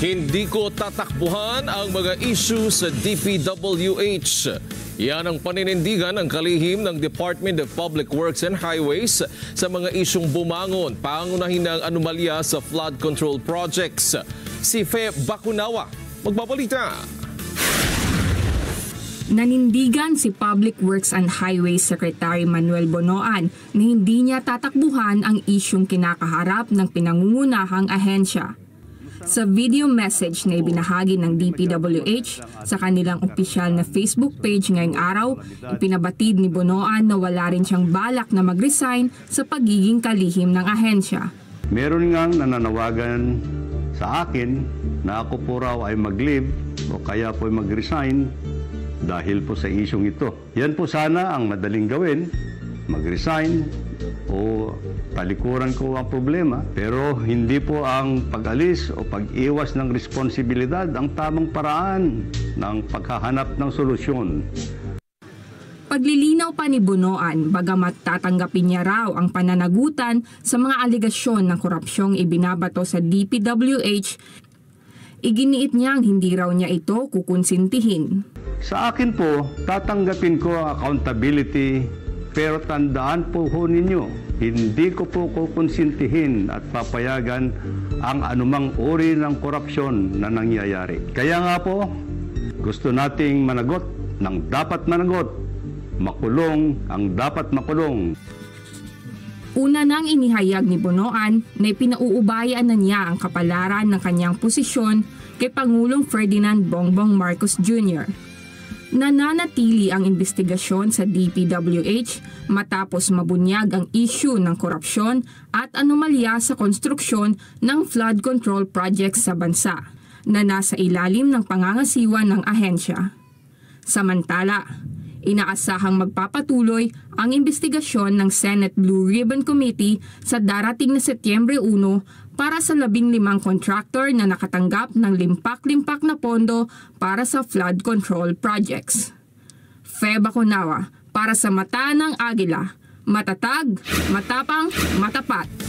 Hindi ko tatakbuhan ang mga issue sa DPWH. Yan ang paninindigan ng kalihim ng Department of Public Works and Highways sa mga isyong bumangon, pangunahin ng anomalya sa flood control projects. Si Fe Bacunawa, magbabalita. Nanindigan si Public Works and Highways Secretary Manuel Bonoan na hindi niya tatakbuhan ang isyong kinakaharap ng pinangungunahang ahensya. Sa video message na ibinahagi ng DPWH sa kanilang opisyal na Facebook page ngayong araw, ipinabatid ni Bonoan na wala rin siyang balak na mag-resign sa pagiging kalihim ng ahensya. Meron ngang nananawagan sa akin na ako po raw ay mag-leave o kaya po ay mag-resign dahil po sa isyong ito. Yan po sana ang madaling gawin, mag-resign o talikuran ko ang problema. Pero hindi po ang pag-alis o pag-iwas ng responsibilidad ang tamang paraan ng paghahanap ng solusyon. Paglilinaw pa ni Bonoan, bagamat tatanggapin niya raw ang pananagutan sa mga aligasyon ng korupsyong ibinabato sa DPWH, iginiit niyang hindi raw niya ito kukonsintihin. Sa akin po, tatanggapin ko ang accountability, pero tandaan po ninyo, hindi ko po kukonsintihin at papayagan ang anumang uri ng korupsyon na nangyayari. Kaya nga po, gusto nating managot ng dapat managot, makulong ang dapat makulong. Una nang inihayag ni Bonoan na ipinauubayan na niya ang kapalaran ng kanyang posisyon kay Pangulong Ferdinand Bongbong Marcos Jr. Nananatili ang investigasyon sa DPWH matapos mabunyag ang issue ng korupsyon at anomalya sa konstruksyon ng flood control projects sa bansa na nasa ilalim ng pangangasiwa ng ahensya. Samantala, inaasahang magpapatuloy ang investigasyon ng Senate Blue Ribbon Committee sa darating na Setyembre 1 para sa 15 contractor na nakatanggap ng limpak-limpak na pondo para sa flood control projects. Fe Bacunawa para sa Mata ng Agila, matatag, matapang, matapat.